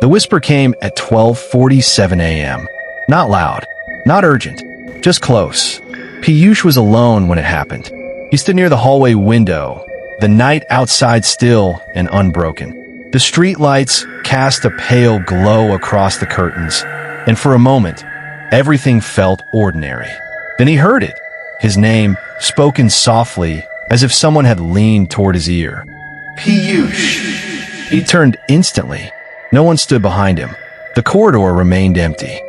The whisper came at 12:47 a.m. Not loud, not urgent, just close. Piyush was alone when it happened. He stood near the hallway window, the night outside still and unbroken. The street lights cast a pale glow across the curtains, and for a moment, everything felt ordinary. Then he heard it, his name spoken softly as if someone had leaned toward his ear. Piyush. He turned instantly. No one stood behind him. The corridor remained empty.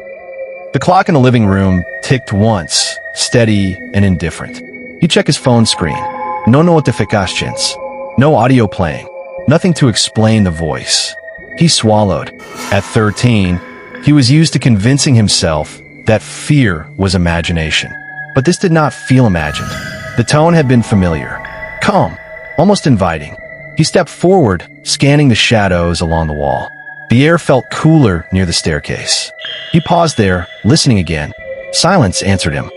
The clock in the living room ticked once, steady and indifferent. He checked his phone screen. No notifications. No audio playing. Nothing to explain the voice. He swallowed. At 13, he was used to convincing himself that fear was imagination. But this did not feel imagined. The tone had been familiar. Calm. Almost inviting. He stepped forward, scanning the shadows along the wall. The air felt cooler near the staircase. He paused there, listening again. Silence answered him.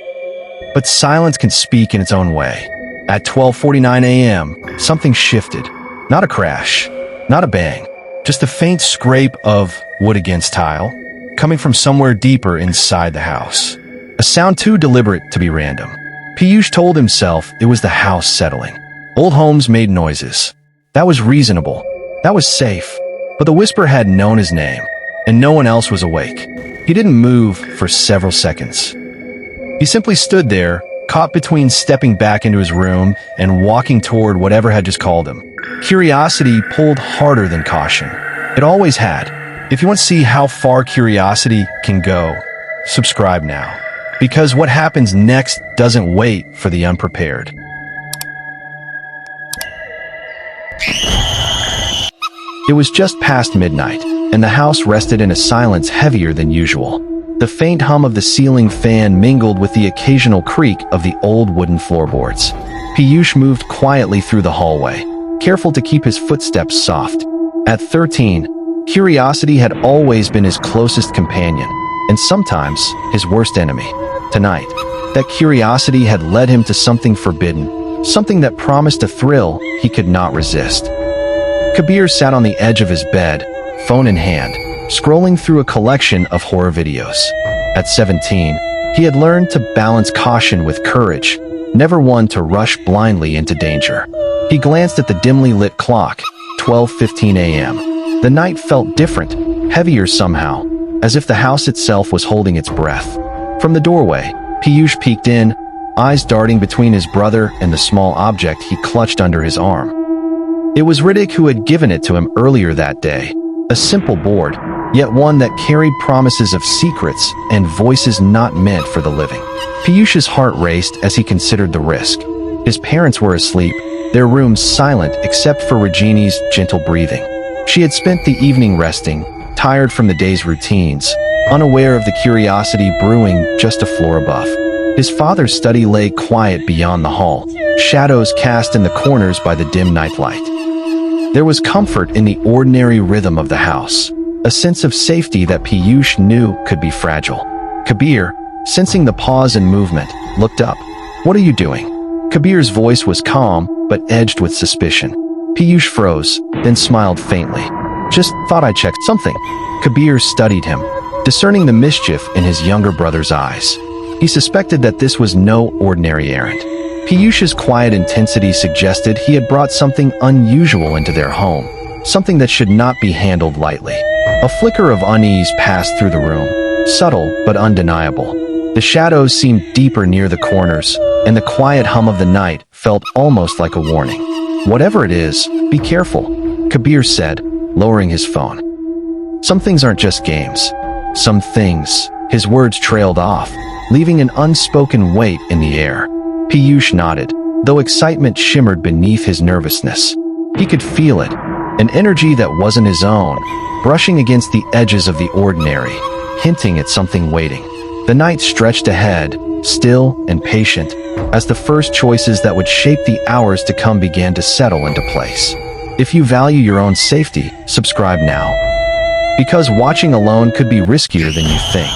But silence can speak in its own way. At 12:49 a.m., something shifted. Not a crash, not a bang, just a faint scrape of wood against tile, coming from somewhere deeper inside the house. A sound too deliberate to be random. Piyush told himself it was the house settling. Old homes made noises. That was reasonable. That was safe. But the whisper had known his name, and no one else was awake. He didn't move for several seconds. He simply stood there, caught between stepping back into his room and walking toward whatever had just called him. Curiosity pulled harder than caution. It always had. If you want to see how far curiosity can go, subscribe now. Because what happens next doesn't wait for the unprepared. It was just past midnight, and the house rested in a silence heavier than usual. The faint hum of the ceiling fan mingled with the occasional creak of the old wooden floorboards. Piyush moved quietly through the hallway, careful to keep his footsteps soft. At 13, curiosity had always been his closest companion, and sometimes his worst enemy. Tonight, that curiosity had led him to something forbidden, something that promised a thrill he could not resist. Kabir sat on the edge of his bed, phone in hand, scrolling through a collection of horror videos. At 17, he had learned to balance caution with courage, never one to rush blindly into danger. He glanced at the dimly lit clock, 12:15 a.m. The night felt different, heavier somehow, as if the house itself was holding its breath. From the doorway, Piyush peeked in, eyes darting between his brother and the small object he clutched under his arm. It was Riddick who had given it to him earlier that day. A simple board, yet one that carried promises of secrets and voices not meant for the living. Piyush's heart raced as he considered the risk. His parents were asleep, their rooms silent except for Regini's gentle breathing. She had spent the evening resting, tired from the day's routines, unaware of the curiosity brewing just a floor above. His father's study lay quiet beyond the hall, shadows cast in the corners by the dim nightlight. There was comfort in the ordinary rhythm of the house, a sense of safety that Piyush knew could be fragile. Kabir, sensing the pause in movement, looked up. "What are you doing?" Kabir's voice was calm, but edged with suspicion. Piyush froze, then smiled faintly. "Just thought I'd check something." Kabir studied him, discerning the mischief in his younger brother's eyes. He suspected that this was no ordinary errand. Piyush's quiet intensity suggested he had brought something unusual into their home, something that should not be handled lightly. A flicker of unease passed through the room, subtle but undeniable. The shadows seemed deeper near the corners, and the quiet hum of the night felt almost like a warning. "Whatever it is, be careful," Kabir said, lowering his phone. "Some things aren't just games. Some things," his words trailed off, leaving an unspoken weight in the air. Piyush nodded, though excitement shimmered beneath his nervousness. He could feel it, an energy that wasn't his own, brushing against the edges of the ordinary, hinting at something waiting. The night stretched ahead, still and patient, as the first choices that would shape the hours to come began to settle into place. If you value your own safety, subscribe now. Because watching alone could be riskier than you think.